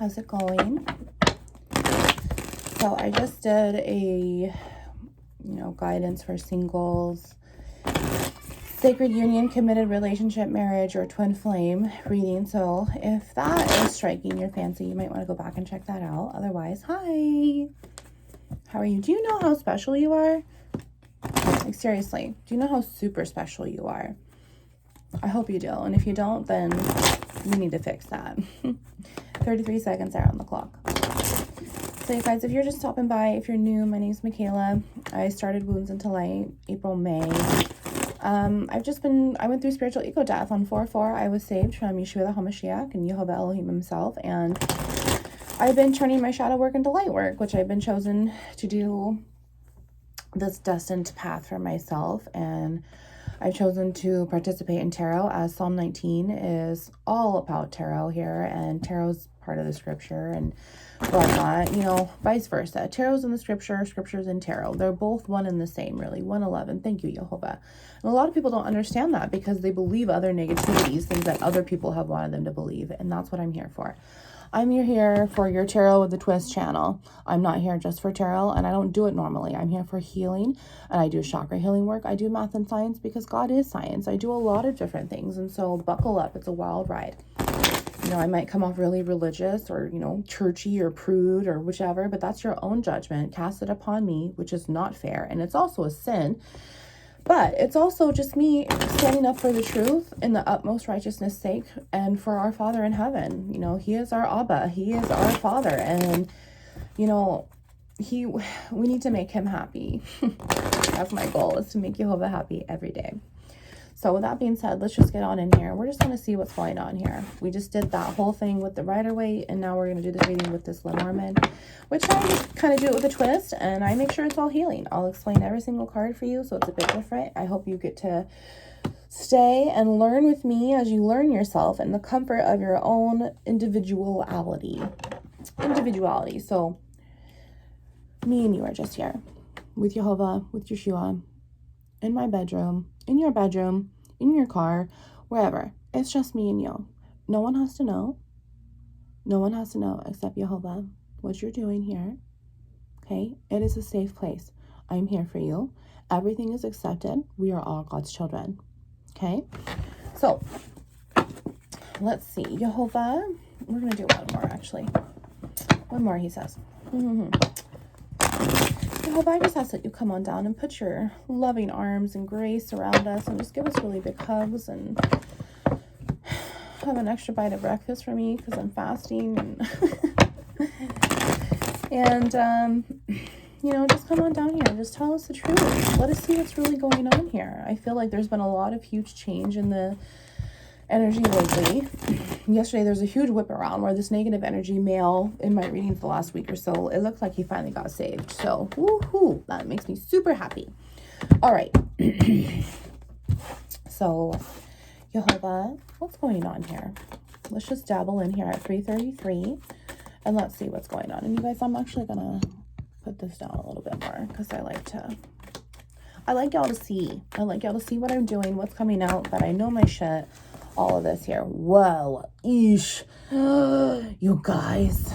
How's it going? So I just did a, guidance for singles, sacred union, committed relationship, marriage, or twin flame reading. So if that is striking your fancy, you might want to go back and check that out. Otherwise, hi. How are you? Do you know how special you are? Like, seriously, do you know how super special you are? I hope you do. And if you don't, then you need to fix that. 33 seconds out on the clock. So you guys, if you're just stopping by, if you're new, my name's Michaela. I started Wounds Into Light April, May. I went through spiritual ego death on 4/4. I was saved from Yeshua the HaMashiach and Yehovah Elohim himself. And I've been turning my shadow work into light work, which I've been chosen to do this destined path for myself. And I've chosen to participate in tarot, as Psalm 19 is all about tarot here, and tarot's part of the scripture and whatnot, vice versa. Tarot's in the scripture, scripture's in tarot. They're both one and the same, really. 111. Thank you, Yehovah. And a lot of people don't understand that because they believe other negativities, things that other people have wanted them to believe, and that's what I'm here for. I'm here for your Tarot with the Twist channel. I'm not here just for tarot, and I don't do it normally. I'm here for healing, and I do chakra healing work. I do math and science because God is science. I do a lot of different things, and so buckle up. It's a wild ride. I might come off really religious or, churchy or prude or whichever, but that's your own judgment. Cast it upon me, which is not fair, and it's also a sin. But it's also just me standing up for the truth in the utmost righteousness sake and for our Father in heaven. He is our Abba. He is our Father. And, we need to make him happy. That's my goal, is to make Jehovah happy every day. So with that being said, let's just get on in here. We're just going to see what's going on here. We just did that whole thing with the Rider-Waite, and now we're going to do this reading with this Lenormand, which I just kind of do it with a twist, and I make sure it's all healing. I'll explain every single card for you, so it's a bit different. I hope you get to stay and learn with me as you learn yourself in the comfort of your own individuality. So me and you are just here with Jehovah, with Yeshua, in my bedroom, in your bedroom, in your car, wherever. It's just me and you. No one has to know. No one has to know except Jehovah what you're doing here. Okay? It is a safe place. I'm here for you. Everything is accepted. We are all God's children. Okay? So, let's see. Jehovah. We're going to do one more, actually. One more, he says. Jehovah, I just ask that you come on down and put your loving arms and grace around us and just give us really big hugs and have an extra bite of breakfast for me because I'm fasting and just come on down here and just tell us the truth. Let us see what's really going on here. I feel like there's been a lot of huge change in the energy lately. Yesterday there's a huge whip around where this negative energy male in my readings the last week or so, it looked like he finally got saved. So woohoo, that makes me super happy. All right. So Jehovah, what's going on here? Let's just dabble in here at 3:33 and let's see what's going on. And you guys, I'm actually gonna put this down a little bit more because I like y'all to see. I like y'all to see what I'm doing, what's coming out, that I know my shit. All of this here. Whoa. Eesh. You guys.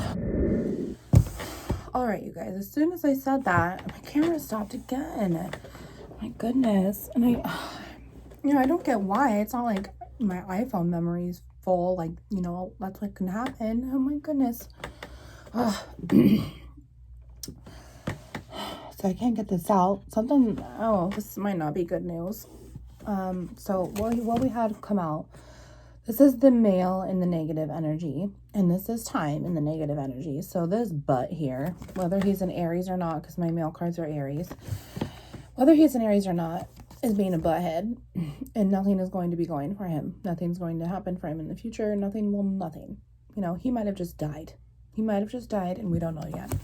All right, you guys. As soon as I said that, my camera stopped again. My goodness. And I don't get why. It's not like my iPhone memory is full. Like, that's what can happen. Oh my goodness. So I can't get this out. This might not be good news. So what we had come out, this is the male in the negative energy, and this is time in the negative energy. So this butt here, whether he's an Aries or not, because my male cards are Aries, whether he's an Aries or not, is being a butthead, and nothing is going to be going for him. Nothing's going to happen for him in the future. Nothing. He might have just died. And we don't know yet.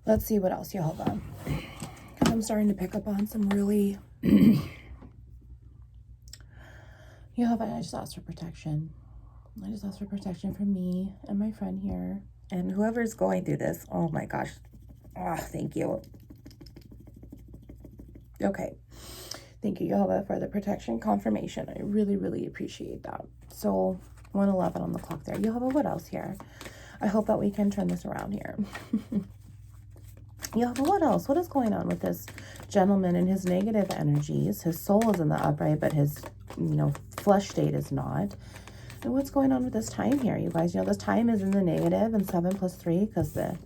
Let's see what else, Jehovah. Because I'm starting to pick up on some really... Jehovah, I just asked for protection. I just asked for protection from me and my friend here. And whoever's going through this, oh my gosh. Thank you. Okay. Thank you, Jehovah, for the protection confirmation. I really, really appreciate that. So, 111 on the clock there. Jehovah, what else here? I hope that we can turn this around here. Yeah, but what else? What is going on with this gentleman and his negative energies? His soul is in the upright, but his, flesh state is not. And what's going on with this time here, you guys? This time is in the negative, and 7 plus 3, because the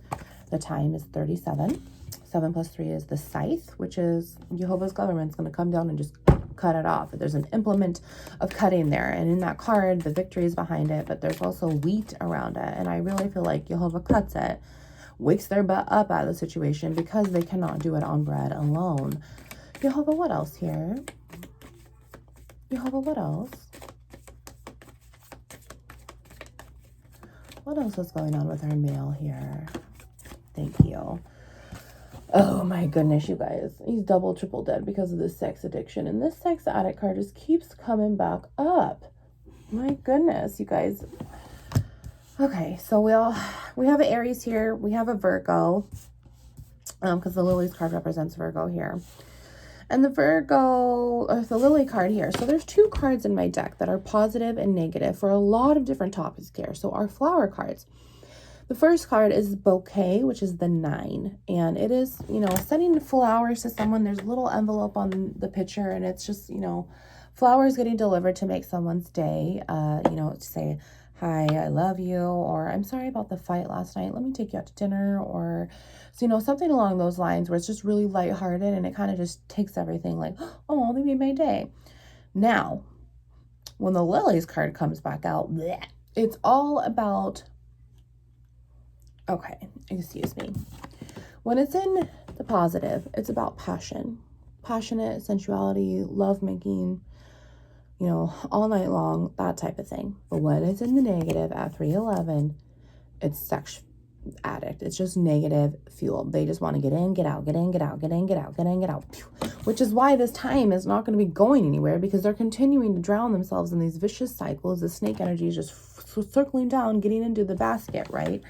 time is 37. 7 plus 3 is the scythe, which is Jehovah's government's going to come down and just cut it off. There's an implement of cutting there. And in that card, the victory is behind it, but there's also wheat around it. And I really feel like Jehovah cuts it, wakes their butt up out of the situation because they cannot do it on bread alone. Jehovah, what else here? Jehovah, what else? What else is going on with our male here? Thank you. Oh my goodness, you guys. He's double, triple dead because of this sex addiction. And this sex addict card just keeps coming back up. My goodness, you guys. Okay, so we have an Aries here. We have a Virgo. Because the Lily's card represents Virgo here. And the the Lily card here. So there's 2 cards in my deck that are positive and negative for a lot of different topics here. So our flower cards. The first card is bouquet, which is the 9. And it is, sending flowers to someone. There's a little envelope on the picture, and it's just, flowers getting delivered to make someone's day. To say, hi, I love you, or I'm sorry about the fight last night. Let me take you out to dinner, or, something along those lines where it's just really lighthearted and it kind of just takes everything like, oh, they made my day. Now, when the Lily's card comes back out, bleh, it's all about, okay, excuse me. When it's in the positive, it's about passion, passionate, sensuality, lovemaking, all night long, that type of thing. But when it's in the negative at 311, it's sex addict. It's just negative fuel. They just want to get in, get out, get in, get out, get in, get out, get in, get out. Which is why this time is not going to be going anywhere, because they're continuing to drown themselves in these vicious cycles. The snake energy is just circling down, getting into the basket, right?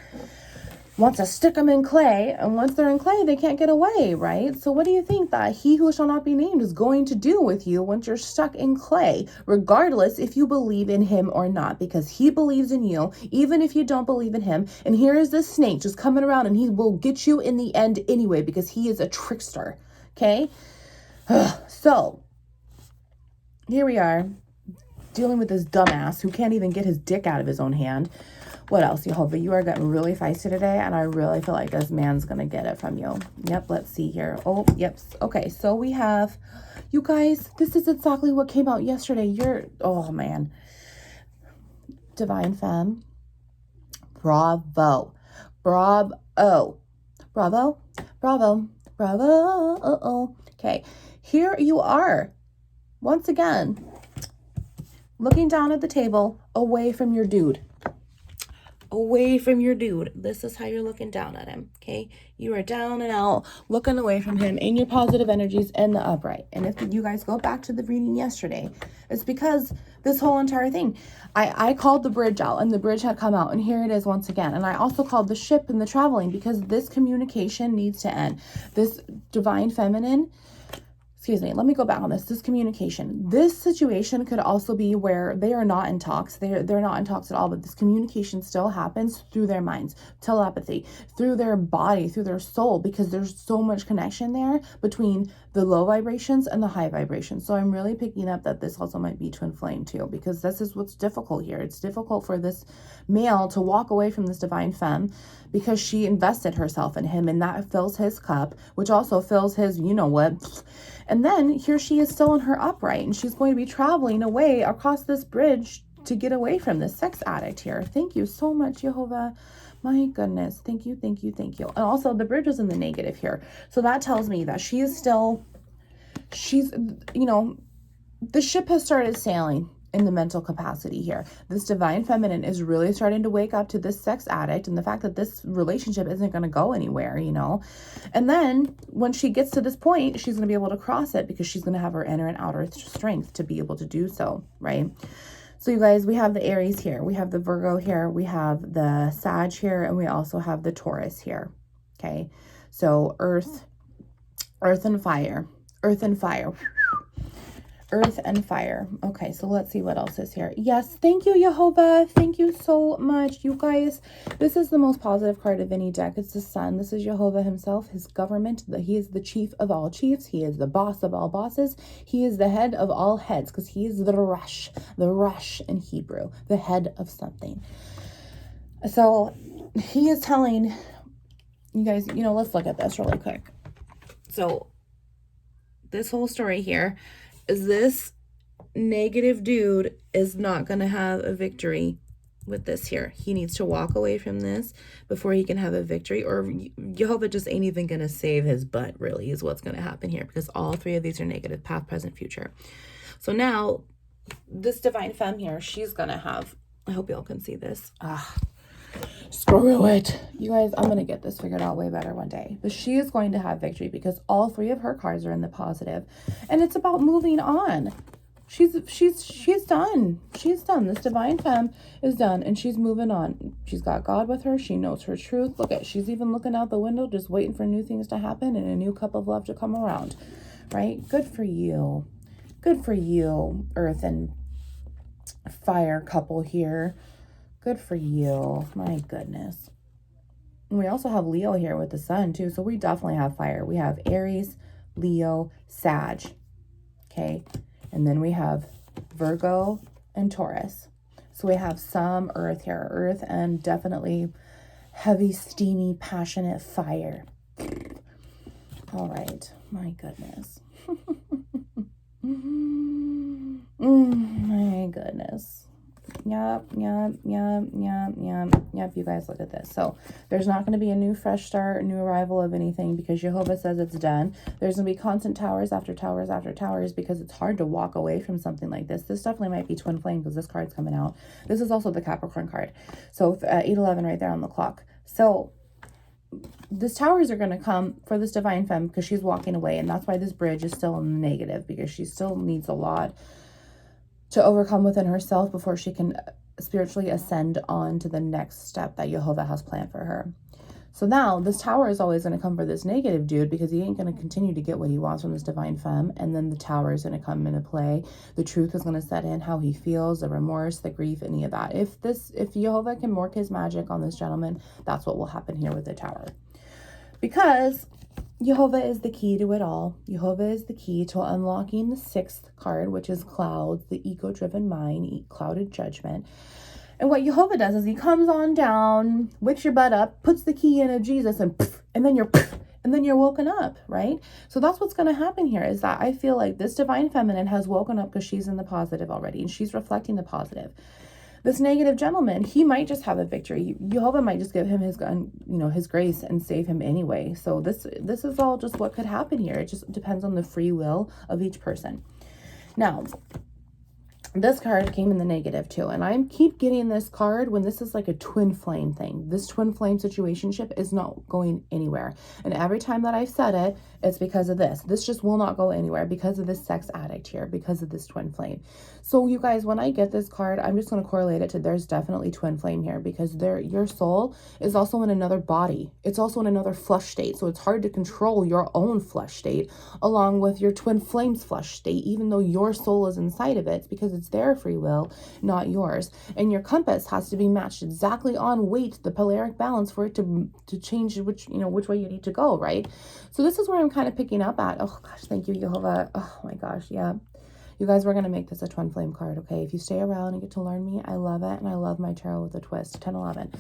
Wants to stick them in clay, and once they're in clay, they can't get away, right? So what do you think that he who shall not be named is going to do with you once you're stuck in clay, regardless if you believe in him or not? Because he believes in you, even if you don't believe in him. And here is this snake just coming around, and he will get you in the end anyway, because he is a trickster, okay? So here we are dealing with this dumbass who can't even get his dick out of his own hand. What else, Jehovah? You are getting really feisty today, and I really feel like this man's going to get it from you. Yep, let's see here. Oh, yep. Okay, so we have, you guys, this is exactly what came out yesterday. Oh, man. Divine Femme. Bravo. Bravo. Bravo. Bravo. Bravo. Uh-oh. Okay, here you are. Once again, looking down at the table, away from your dude. Away from your dude. This is how you're looking down at him, okay? You are down and out, looking away from him in your positive energies in the upright. And if you guys go back to the reading yesterday, it's because this whole entire thing, I called the bridge out, and the bridge had come out, and here it is once again. And I also called the ship and the traveling, because this communication needs to end. This divine feminine, excuse me, let me go back on this communication. This situation could also be where they are not in talks. They're not in talks at all, but this communication still happens through their minds, telepathy, through their body, through their soul, because there's so much connection there between the low vibrations and the high vibrations. So I'm really picking up that this also might be twin flame too, because this is what's difficult here. It's difficult for this male to walk away from this divine femme, because she invested herself in him, and that fills his cup, which also fills his, what. And then here she is still in her upright, and she's going to be traveling away across this bridge to get away from this sex addict here. Thank you so much, Jehovah. My goodness. Thank you, thank you, thank you. And also the bridge is in the negative here. So that tells me that the ship has started sailing in the mental capacity here. This divine feminine is really starting to wake up to this sex addict and the fact that this relationship isn't going to go anywhere, And then when she gets to this point, she's going to be able to cross it, because she's going to have her inner and outer strength to be able to do so, right? So you guys, we have the Aries here, we have the Virgo here, we have the Sag here, and we also have the Taurus here, okay? So earth and fire, Earth and fire. Okay, so let's see what else is here. Yes, thank you, Jehovah. Thank you so much. You guys, this is the most positive card of any deck. It's the Sun. This is Jehovah himself, his government. He is the chief of all chiefs. He is the boss of all bosses. He is the head of all heads because he is the Rush in Hebrew, the head of something. So he is telling you guys, let's look at this really quick. So this whole story here is this negative dude is not going to have a victory with this here. He needs to walk away from this before he can have a victory, or Jehovah just ain't even going to save his butt, really, is what's going to happen here, because all three of these are negative: past, present, future. So now this divine femme here, she's going to have, I hope y'all can see this. Screw it. You guys, I'm going to get this figured out way better one day. But she is going to have victory because all three of her cards are in the positive. And it's about moving on. She's done. She's done. This divine femme is done and she's moving on. She's got God with her. She knows her truth. Look at, she's even looking out the window, just waiting for new things to happen and a new cup of love to come around. Right? Good for you. Good for you, Earth and Fire couple here. Good for you. My goodness. And we also have Leo here with the Sun too. So we definitely have fire. We have Aries, Leo, Sag. Okay. And then we have Virgo and Taurus. So we have some Earth here. Earth and definitely heavy, steamy, passionate fire. All right. My goodness. My goodness. Yep, you guys, look at this. So there's not going to be a new fresh start, new arrival of anything because Jehovah says it's done. There's going to be constant towers after towers after towers because it's hard to walk away from something like this. This definitely might be twin flame because this card's coming out. This is also the Capricorn card. So 811 right there on the clock. So these towers are going to come for this divine femme because she's walking away, and that's why this bridge is still in the negative, because she still needs a lot to overcome within herself before she can spiritually ascend on to the next step that Jehovah has planned for her. So now this tower is always going to come for this negative dude because he ain't going to continue to get what he wants from this divine femme. And then the tower is going to come into play. The truth is going to set in, how he feels, the remorse, the grief, any of that. If Jehovah can work his magic on this gentleman, that's what will happen here with the tower. Because Jehovah is the key to it all. Jehovah is the key to unlocking the 6th card, which is clouds, the ego-driven mind, clouded judgment. And what Jehovah does is he comes on down, wakes your butt up, puts the key in of Jesus, and then you're woken up, right? So that's what's going to happen here, is that I feel like this divine feminine has woken up because she's in the positive already, and she's reflecting the positive. This negative gentleman, he might just have a victory. Jehovah might just give him his grace and save him anyway. So this is all just what could happen here. It just depends on the free will of each person. Now, this card came in the negative too, and I keep getting this card when this is like a twin flame thing. This twin flame situationship is not going anywhere, and every time that I've said it, it's because of this. This just will not go anywhere because of this sex addict here, because of this twin flame. So you guys, when I get this card, I'm just going to correlate it to there's definitely twin flame here, because your soul is also in another body. It's also in another flesh state, so it's hard to control your own flesh state along with your twin flame's flesh state, even though your soul is inside of it. It's because it's their free will, not yours. And your compass has to be matched exactly on Waite, the polaric balance, for it to change which way you need to go, right? So this is where I'm kind of picking up at. Oh gosh, thank you, Jehovah. Oh my gosh, yeah. You guys, we're going to make this a twin flame card, okay? If you stay around and get to learn me, I love it, and I love my tarot with a twist. 1011.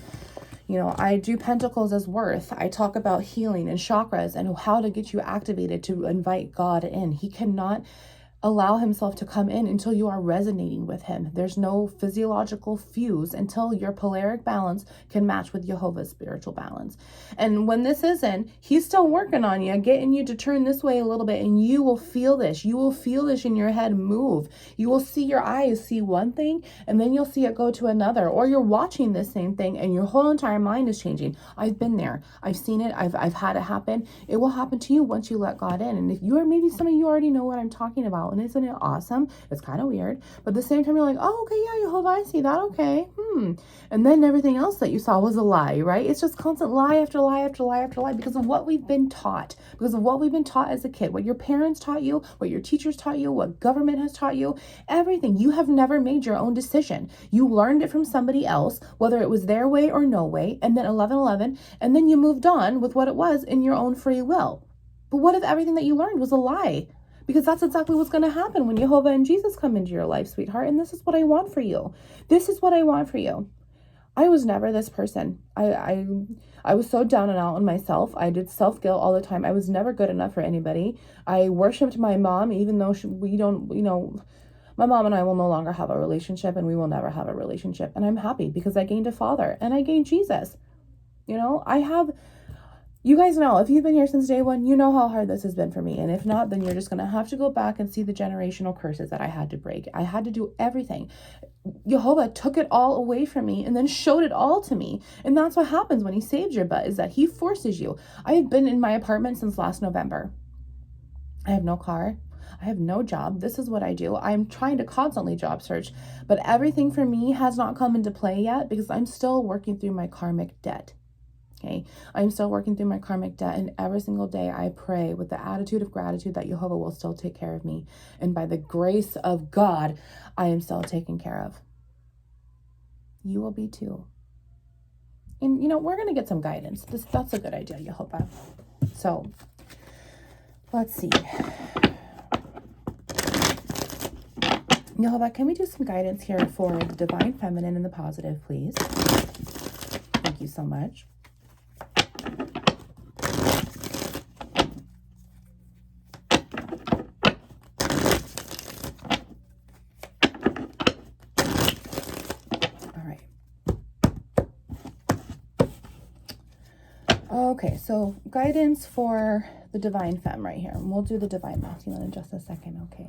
I do Pentacles as worth. I talk about healing and chakras and how to get you activated to invite God in. He cannot allow himself to come in until you are resonating with him. There's no physiological fuse until your polaric balance can match with Jehovah's spiritual balance. And when this isn't, he's still working on you, getting you to turn this way a little bit, and you will feel this. You will feel this in your head move. You will see your eyes see one thing, and then you'll see it go to another. Or you're watching this same thing, and your whole entire mind is changing. I've been there. I've seen it. I've had it happen. It will happen to you once you let God in. And if you are, maybe some of you already know what I'm talking about, out. And isn't it awesome? It's kind of weird. But at the same time, you're like, oh, okay, yeah, Jehovah, I see that. Okay. And then everything else that you saw was a lie, right? It's just constant lie after lie after lie after lie because of what we've been taught, because of what we've been taught as a kid, what your parents taught you, what your teachers taught you, what government has taught you, everything. You have never made your own decision. You learned it from somebody else, whether it was their way or no way, and then 11:11, and then you moved on with what it was in your own free will. But what if everything that you learned was a lie? Because that's exactly what's going to happen when Jehovah and Jesus come into your life, sweetheart. And this is what I want for you. This is what I want for you. I was never this person. I was so down and out on myself. I did self-guilt all the time. I was never good enough for anybody. I worshipped my mom, even though we don't, my mom and I will no longer have a relationship, and we will never have a relationship. And I'm happy because I gained a father and I gained Jesus. You guys know, if you've been here since day one, you know how hard this has been for me. And if not, then you're just going to have to go back and see the generational curses that I had to break. I had to do everything. Jehovah took it all away from me and then showed it all to me. And that's what happens when he saves your butt, is that he forces you. I have been in my apartment since last November. I have no car. I have no job. This is what I do. I'm trying to constantly job search, but everything for me has not come into play yet because I'm still working through my karmic debt. Okay, I'm still working through my karmic debt, and every single day I pray with the attitude of gratitude that Jehovah will still take care of me. And by the grace of God, I am still taken care of. You will be too. And, we're going to get some guidance. That's a good idea, Jehovah. So, let's see. Jehovah, can we do some guidance here for the divine feminine and the positive, please? Thank you so much. Okay, so guidance for the divine femme right here. And we'll do the divine masculine in just a second, okay?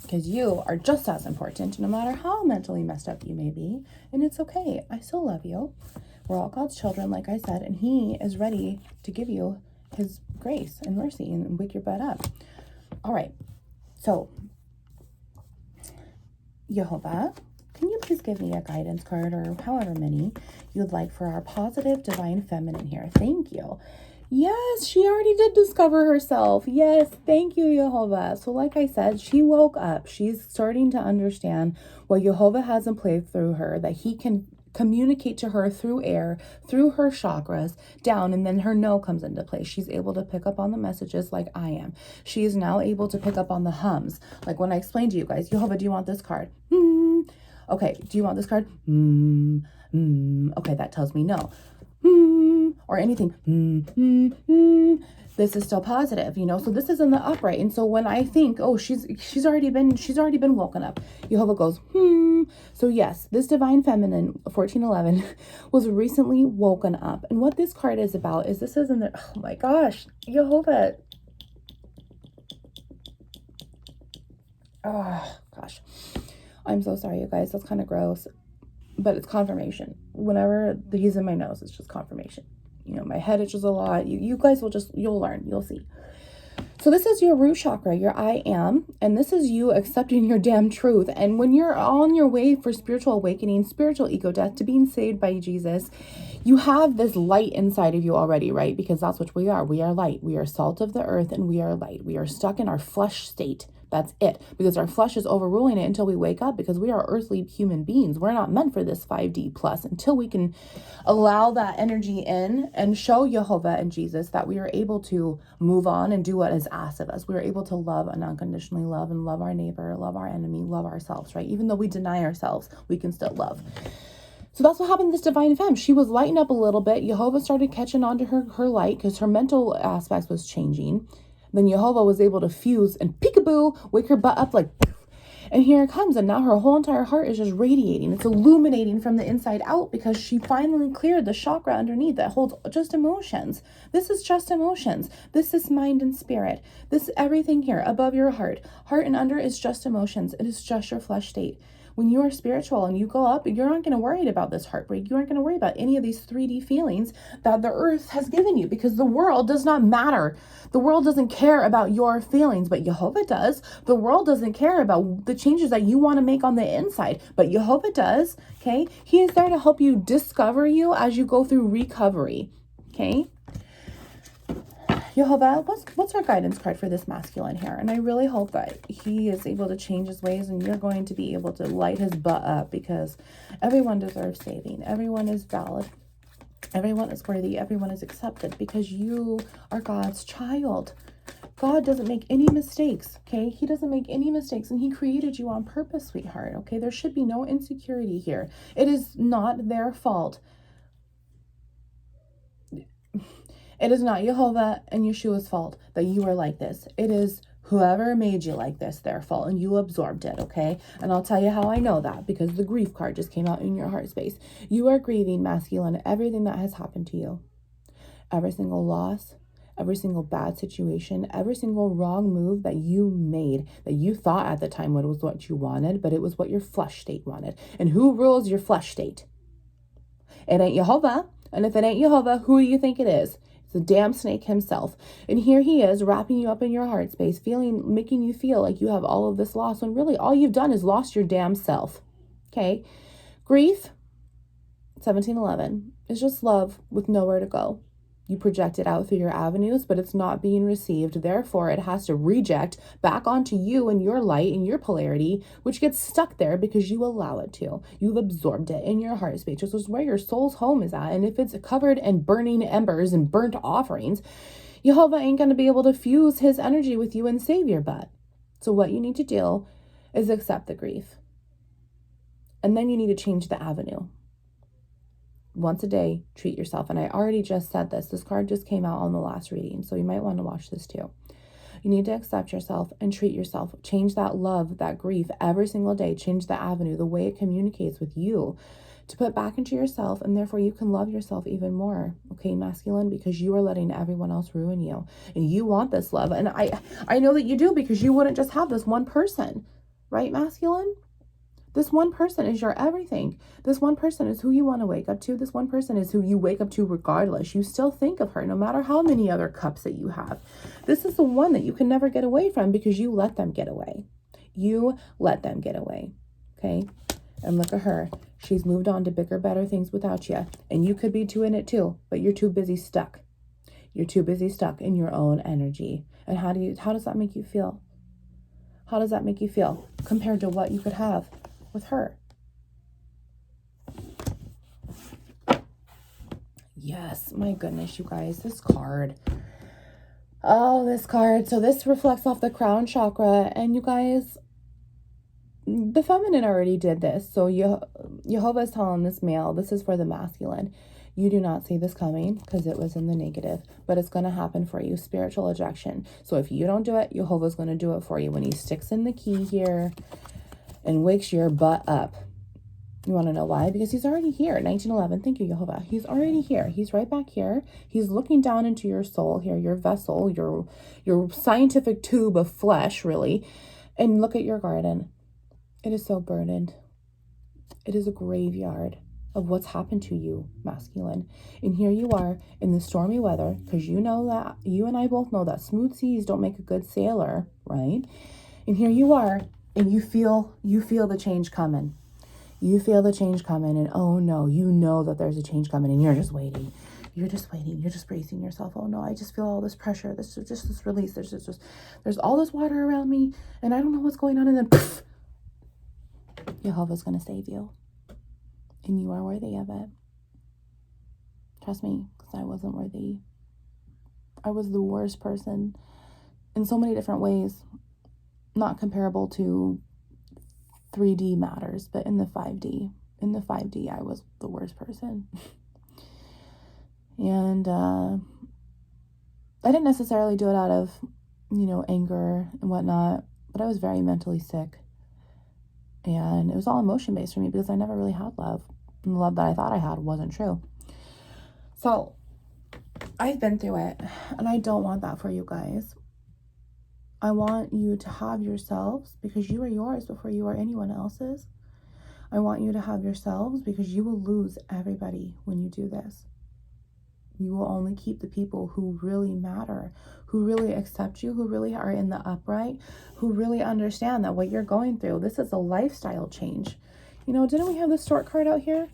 Because you are just as important, no matter how mentally messed up you may be. And it's okay. I still love you. We're all God's children, like I said, and he is ready to give you his grace and mercy and wake your butt up. All right, so Jehovah, can you please give me a guidance card or however many you'd like for our positive divine feminine here? Thank you. Yes, she already did discover herself. Yes, thank you, Jehovah. So like I said, she woke up. She's starting to understand what Jehovah has in play through her, that he can communicate to her through air, through her chakras, down, and then her no comes into play. She's able to pick up on the messages like I am. She is now able to pick up on the hums. Like when I explained to you guys, Jehovah, do you want this card? Okay, do you want this card? Okay, that tells me no. Or anything. This is still positive, so this is in the upright. And so when I think, oh, she's already been woken up, Jehovah goes, So yes, this divine feminine 1411 was recently woken up. And what this card is about is this is in the, oh my gosh, Jehovah. Oh gosh. I'm so sorry, you guys. That's kind of gross, but it's confirmation. Whenever he's in my nose, it's just confirmation. My head itches a lot. You guys you'll learn. You'll see. So this is your root chakra, your I am, and this is you accepting your damn truth. And when you're on your way for spiritual awakening, spiritual ego death, to being saved by Jesus, you have this light inside of you already, right? Because that's what we are. We are light. We are salt of the earth, and we are light. We are stuck in our flesh state. That's it. Because our flesh is overruling it until we wake up, because we are earthly human beings. We're not meant for this 5D plus until we can allow that energy in and show Jehovah and Jesus that we are able to move on and do what is asked of us. We are able to love and unconditionally love and love our neighbor, love our enemy, love ourselves, right? Even though we deny ourselves, we can still love. So that's what happened to this divine femme. She was lighting up a little bit. Jehovah started catching on to her light because her mental aspects was changing. Then Jehovah was able to fuse and peekaboo, wake her butt up like, and here it comes. And now her whole entire heart is just radiating. It's illuminating from the inside out because she finally cleared the chakra underneath that holds just emotions. This is just emotions. This is mind and spirit. This everything here above your heart and under is just emotions. It is just your flesh state. When you are spiritual and you go up, you're not going to worry about this heartbreak. You aren't going to worry about any of these 3D feelings that the earth has given you, because the world does not matter. The world doesn't care about your feelings, but Jehovah does. The world doesn't care about the changes that you want to make on the inside, but Jehovah does. Okay. He is there to help you discover you as you go through recovery. Okay. Jehovah, what's our guidance card for this masculine here? And I really hope that he is able to change his ways and you're going to be able to light his butt up, because everyone deserves saving. Everyone is valid. Everyone is worthy. Everyone is accepted, because you are God's child. God doesn't make any mistakes, okay? He doesn't make any mistakes, and he created you on purpose, sweetheart, okay? There should be no insecurity here. It is not their fault. It is not Jehovah and Yeshua's fault that you are like this. It is whoever made you like this, their fault, and you absorbed it, okay? And I'll tell you how I know that, because the grief card just came out in your heart space. You are grieving, masculine, everything that has happened to you. Every single loss, every single bad situation, every single wrong move that you made, that you thought at the time was what you wanted, but it was what your flesh state wanted. And who rules your flesh state? It ain't Jehovah. And if it ain't Jehovah, who do you think it is? The damn snake himself. And here he is wrapping you up in your heart space, making you feel like you have all of this loss, when really all you've done is lost your damn self. Okay. Grief, 1711, is just love with nowhere to go. You project it out through your avenues, but it's not being received. Therefore, it has to reject back onto you and your light and your polarity, which gets stuck there because you allow it to. You've absorbed it in your heart space, which is where your soul's home is at. And if it's covered in burning embers and burnt offerings, Jehovah ain't going to be able to fuse his energy with you and save your butt. So what you need to do is accept the grief. And then you need to change the avenue. Once a day, treat yourself. And I already just said this. This card just came out on the last reading, so you might want to watch this too. You need to accept yourself and treat yourself. Change that love, that grief every single day. Change the avenue, the way it communicates with you, to put back into yourself, and therefore you can love yourself even more. Okay, masculine, because you are letting everyone else ruin you. And you want this love. And I know that you do, because you wouldn't just have this one person, right, masculine? This one person is your everything. This one person is who you want to wake up to. This one person is who you wake up to regardless. You still think of her no matter how many other cups that you have. This is the one that you can never get away from, because you let them get away. You let them get away. Okay? And look at her. She's moved on to bigger, better things without you. And you could be doing it too, but you're too busy stuck. You're too busy stuck in your own energy. And how does that make you feel? How does that make you feel compared to what you could have with her? Yes, my goodness, you guys, this card. Oh, this card. So this reflects off the crown chakra, and you guys, the feminine already did this. So Jehovah is telling this male, this is for the masculine. You do not see this coming because it was in the negative, but it's going to happen for you. Spiritual ejection. So if you don't do it, Jehovah's going to do it for you when he sticks in the key here and wakes your butt up. You want to know why? Because he's already here. 1911. Thank you, Jehovah. He's already here. He's right back here. He's looking down into your soul here, your vessel, your scientific tube of flesh, really. And look at your garden. It is so burdened. It is a graveyard of what's happened to you, masculine. And here you are in the stormy weather, because you know that, you and I both know that smooth seas don't make a good sailor, right? And here you are, and you feel the change coming. You feel the change coming, and oh no, you know that there's a change coming, and you're just waiting. You're just waiting. You're just bracing yourself. Oh no, I just feel all this pressure. This release. There's all this water around me, and I don't know what's going on. And then poof, Jehovah's going to save you, and you are worthy of it. Trust me, because I wasn't worthy. I was the worst person in so many different ways, not comparable to 3D matters, but in the 5D, I was the worst person. And I didn't necessarily do it out of, anger and whatnot, but I was very mentally sick. And it was all emotion-based for me, because I never really had love. And the love that I thought I had wasn't true. So I've been through it, and I don't want that for you guys. I want you to have yourselves, because you are yours before you are anyone else's. I want you to have yourselves, because you will lose everybody when you do this. You will only keep the people who really matter, who really accept you, who really are in the upright, who really understand that what you're going through, this is a lifestyle change. You know, didn't we have the stork card out here?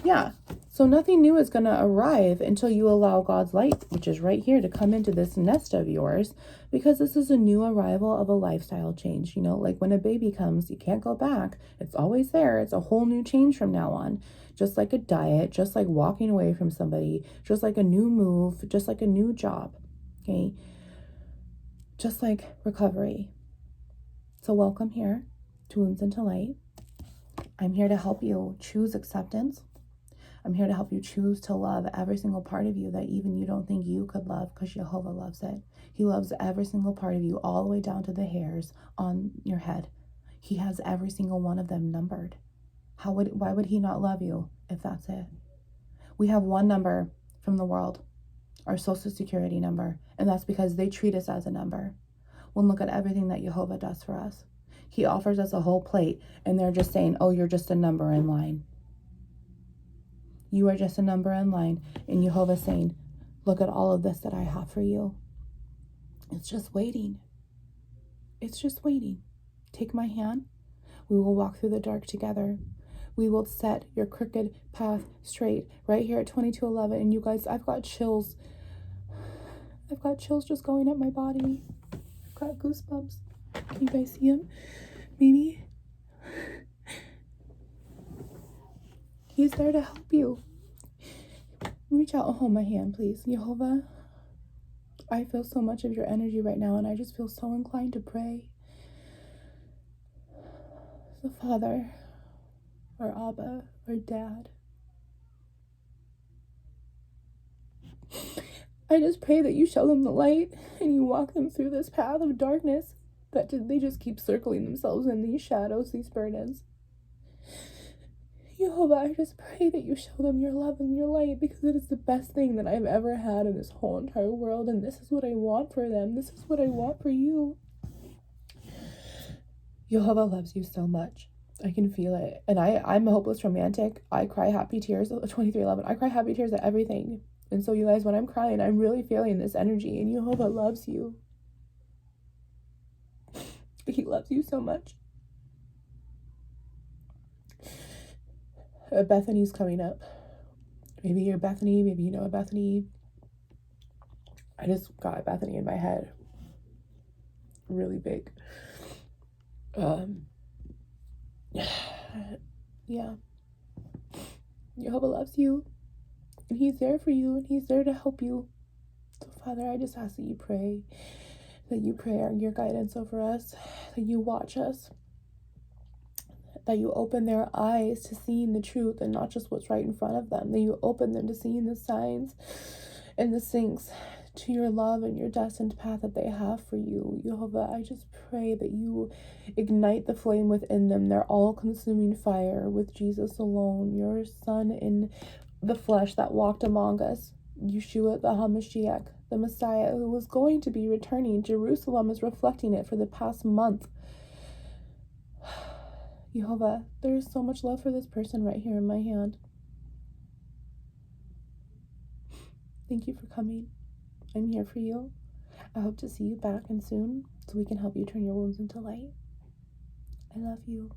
Yeah. So nothing new is going to arrive until you allow God's light, which is right here, to come into this nest of yours, because this is a new arrival of a lifestyle change. You know, like when a baby comes, you can't go back. It's always there. It's a whole new change from now on. Just like a diet, just like walking away from somebody, just like a new move, just like a new job, okay? Just like recovery. So welcome here to Wounds into Light. I'm here to help you choose acceptance. I'm here to help you choose to love every single part of you that even you don't think you could love, because Jehovah loves it. He loves every single part of you, all the way down to the hairs on your head. He has every single one of them numbered. Why would he not love you if that's it? We have one number from the world, our social security number, and that's because they treat us as a number. Well, look at everything that Jehovah does for us. He offers us a whole plate, and they're just saying, oh, you're just a number in line. You are just a number in line, and Jehovah's saying, look at all of this that I have for you. It's just waiting. It's just waiting. Take my hand. We will walk through the dark together. We will set your crooked path straight right here at 2211. And you guys, I've got chills. I've got chills just going up my body. I've got goosebumps. Can you guys see him? Maybe. He's there to help you. Reach out and hold my hand, please. Jehovah, I feel so much of your energy right now, and I just feel so inclined to pray. So Father, or Abba, or Dad, I just pray that you show them the light and you walk them through this path of darkness that they just keep circling themselves in these shadows, these burdens. Jehovah, I just pray that you show them your love and your light, because it is the best thing that I've ever had in this whole entire world, and this is what I want for them. This is what I want for you. Jehovah loves you so much. I can feel it. And I'm a hopeless romantic. I cry happy tears. 2311. I cry happy tears at everything. And so you guys, when I'm crying, I'm really feeling this energy. And Jehovah loves you. He loves you so much. Bethany's coming up. Maybe you're Bethany. Maybe you know a Bethany. I just got Bethany in my head. Really big. Yeah. Jehovah loves you. And he's there for you. And he's there to help you. So Father, I just ask that you pray your guidance over us. That you watch us. That you open their eyes to seeing the truth and not just what's right in front of them. That you open them to seeing the signs and the sinks to your love and your destined path that they have for you. Jehovah, I just pray that you ignite the flame within them, their all-consuming fire with Jesus alone, your Son in the flesh that walked among us, Yeshua the HaMashiach, the Messiah who was going to be returning. Jerusalem is reflecting it for the past month. Jehovah, there is so much love for this person right here in my hand. Thank you for coming. I'm here for you. I hope to see you back and soon so we can help you turn your wounds into light. I love you.